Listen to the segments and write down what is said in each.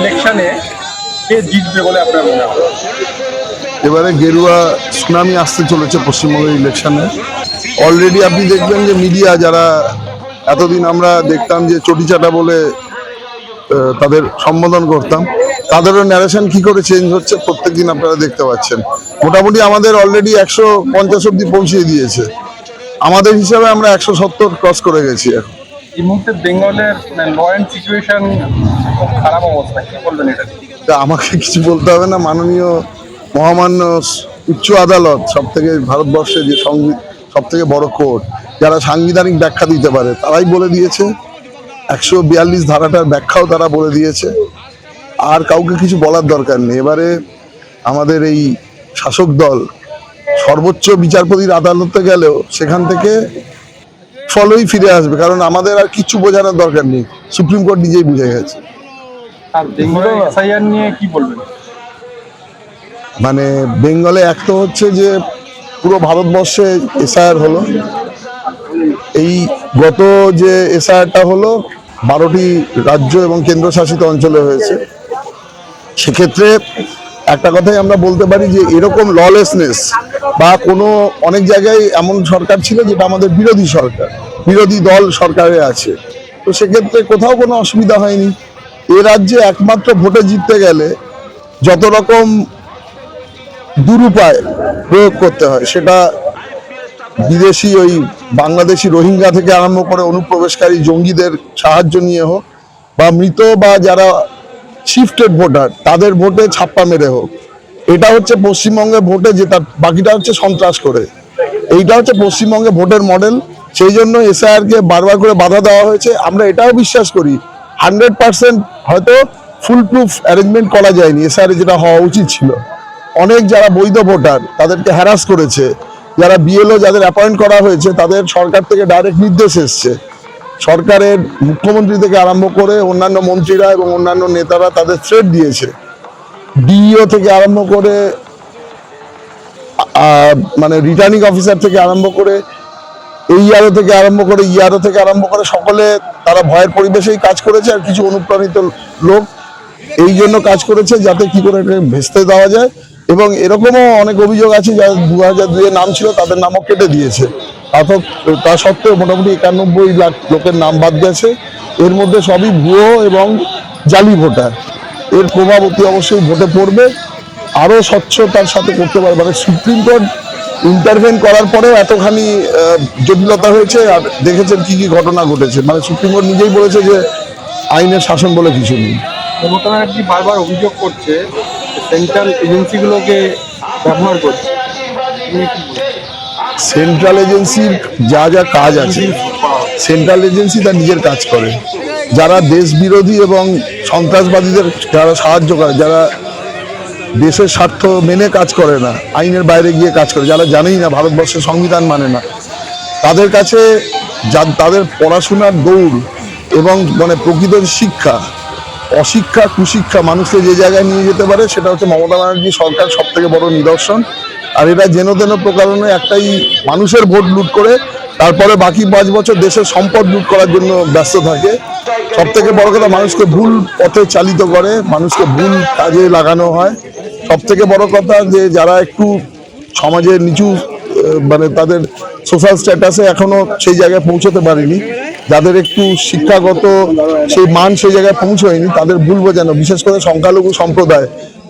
ইলেকশনে কে জিতবে বলে আপনার মনে হয়? এবারে গেরুয়া সুনামি আসতে চলেছে পশ্চিমবঙ্গের ইলেকশনে। অলরেডি আপনি দেখবেন যে মিডিয়া যারা এতদিন আমরা দেখতাম যে চটিচাটা বলে তাদের সম্বোধন করতাম, তাদেরও ন্যারেশন কি করে চেঞ্জ হচ্ছে প্রত্যেকদিন আপনারা দেখতে পাচ্ছেন। মোটামুটি আমাদের অলরেডি 150 অব্দি পৌঁছিয়ে দিয়েছে। আমাদের হিসাবে আমরা 170 ক্রস করে গেছি এখন। এই মুহূর্তে বেঙ্গলের ল অ্যান্ড সিচুয়েশন খুব খারাপ অবস্থা, কি বলবেন এটা? তা আমাকে কিছু বলতে হবে না, মাননীয় মহামান্য উচ্চ আদালত, সব থেকে ভারতবর্ষে যে সব থেকে বড় কোর্ট, যারা সাংবিধানিক ব্যাখ্যা দিতে পারে তারাই বলে দিয়েছে। 142 ধারাটার ব্যাখ্যাও তারা বলে দিয়েছে। আর কাউকে কিছু বলার দরকার নেই। এবারে আমাদের এই শাসক দল সর্বোচ্চ বিচারপতির আদালতে গেলেও সেখান থেকে ফলই ফিরে আসবে, কারণ আমাদের আর কিছু বোঝানোর দরকার নেই, সুপ্রিম কোর্ট নিজেই বুঝে গেছে। আর বেঙ্গলে এসআইআর নিয়ে কি বলবেন? মানে বেঙ্গলে এক তো হচ্ছে যে পুরো ভারতবর্ষে এসআইআর হলো, এই গত যে এসআইআরটা হলো 12টি রাজ্য এবং কেন্দ্রশাসিত অঞ্চলে হয়েছে। সেক্ষেত্রে একটা কথাই আমরা বলতে পারি যে এরকম ললেসনেস বা কোনো অনেক জায়গায় এমন সরকার ছিল যেটা আমাদের বিরোধী সরকার, বিরোধী দল সরকারে আছে, তো সেক্ষেত্রে কোথাও কোনো অসুবিধা হয়নি। এ রাজ্যে একমাত্র ভোটে জিততে গেলে যত রকম দুরুপায় প্রয়োগ করতে হয়, সেটা বিদেশি ওই বাংলাদেশি রোহিঙ্গা থেকে আরম্ভ করে অনুপ্রবেশকারী জঙ্গিদের সাহায্য নিয়ে হোক, বা মৃত বা যারা শিফটেড ভোটার তাদের ভোটে ছাপ্পা মেরে হোক, এটা হচ্ছে পশ্চিমবঙ্গে ভোটে জেতা, বাকিটা হচ্ছে সন্ত্রাস করে। এইটা হচ্ছে পশ্চিমবঙ্গে ভোটের মডেল। সেই জন্য এসআইআরকে বারবার করে বাধা দেওয়া হয়েছে। আমরা এটাও বিশ্বাস করি 100% হয়তো ফুল প্রুফ অ্যারেঞ্জমেন্ট করা যায়নি এসআইআর যেটা হওয়া উচিত ছিল। অনেক যারা বৈধ ভোটার তাদেরকে হ্যারাস করেছে, যারা বিএলও যাদের অ্যাপয়েন্ট করা হয়েছে তাদের সরকার থেকে ডাইরেক্ট নির্দেশ এসছে, সরকারের মুখ্যমন্ত্রী থেকে আরম্ভ করে অন্যান্য মন্ত্রীরা এবং অন্যান্য নেতারা তাদের থ্রেট দিয়েছে। ডিইও থেকে আরম্ভ করে মানে রিটার্নিং অফিসার থেকে আরম্ভ করে এইআরও থেকে আরম্ভ করে ইআরও থেকে আরম্ভ করে সকলে তারা ভয়ের পরিবেশেই কাজ করেছে। আর কিছু অনুপ্রাণিত লোক এই জন্য কাজ করেছে যাতে কি করে এটা ভেস্তে দেওয়া যায়। এবং এরকমও অনেক অভিযোগ আছে যারা 2002 নাম ছিল তাদের নামও কেটে দিয়েছে। তা সত্ত্বেও মোটামুটি 91 লাখ লোকের নাম বাদ গেছে। এর মধ্যে সবই ভুয়ো এবং জালি ভোটার। এর প্রভাব অতি অবশ্যই ভোটে পড়বে। আরও স্বচ্ছতার সাথে করতে পারবে, মানে সুপ্রিম কোর্ট ইন্টারভেন করার পরেও এতখানি জটিলতা হয়েছে। আর দেখেছেন কি কি ঘটনা ঘটেছে, মানে সুপ্রিম কোর্ট নিজেই বলেছে যে আইনের শাসন বলে কিছু নেই। মমতা ব্যানার্জি বারবার অভিযোগ করছে সেন্ট্রাল এজেন্সিগুলোকে ব্যবহার করছে। সেন্ট্রাল এজেন্সির যা যা কাজ আছে, সেন্ট্রাল এজেন্সি তার নিজের কাজ করে। যারা দেশ বিরোধী এবং সন্ত্রাসবাদীদের যারা সাহায্য করে, যারা দেশের স্বার্থ মেনে কাজ করে না, আইনের বাইরে গিয়ে কাজ করে, যারা জানেই না ভারতবর্ষের সংবিধান মানে না, তাদের কাছে তাদের পড়াশোনার দৌড় এবং মানে প্রকৃত শিক্ষা, অশিক্ষা কুশিক্ষা মানুষকে যে জায়গায় নিয়ে যেতে পারে সেটা হচ্ছে মমতা ব্যানার্জি সরকার সব থেকে বড় নিদর্শন। আর এটা যেন তেন প্রকারণে একটাই মানুষের ভোট লুট করে তারপরে বাকি 5 বছর দেশের সম্পদ লুট করার জন্য ব্যস্ত থাকে। সব থেকে বড় কথা, মানুষকে ভুল পথে চালিত করে, মানুষকে ভুল কাজে লাগানো হয়। সব থেকে বড় কথা যে যারা একটু সমাজের নিচু মানে তাদের সোশ্যাল স্ট্যাটাসে এখনো সেই জায়গায় পৌঁছতে পারেনি, যাদের একটু শিক্ষাগত সেই মান সেই জায়গায় পৌঁছয়নি, তাদের ভুল বোঝানো, বিশেষ করে সংখ্যালঘু সম্প্রদায়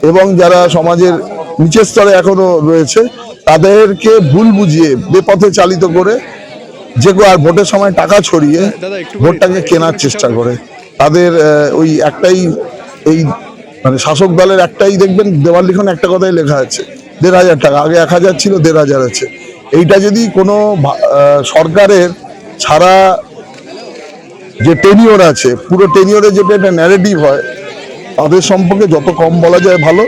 এবং যারা সমাজের নিচের স্তরে এখনো রয়েছে, তাদেরকে ভুল বুঝিয়ে বেপথে চালিত করে যে আর ভোটের সময় টাকা ছড়িয়ে ভোটটাকে কেনার চেষ্টা করে। তাদের ওই একটাই, এই মানে শাসক দলের একটাই দেখবেন দেওয়াল লিখন একটা কথাই লেখা আছে 1,500 টাকা, আগে 1000 ছিল 1,500 আছে। এইটা যদি কোনো সরকারের ছাড়া যে টেনিওর আছে, পুরো টেনিওরে যেটা একটা ন্যারেটিভ হয়, তাদের সম্পর্কে যত কম বলা যায় ভালো।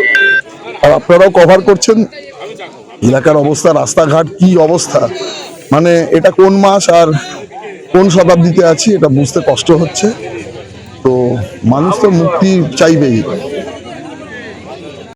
আর আপনারাও কভার করছেন এলাকার অবস্থা, রাস্তাঘাট কি অবস্থা, মানে এটা কোন মাস আর কোন শতাব্দীতে আছি এটা বুঝতে কষ্ট হচ্ছে। তো মানুষ তো মুক্তি চাইবেই।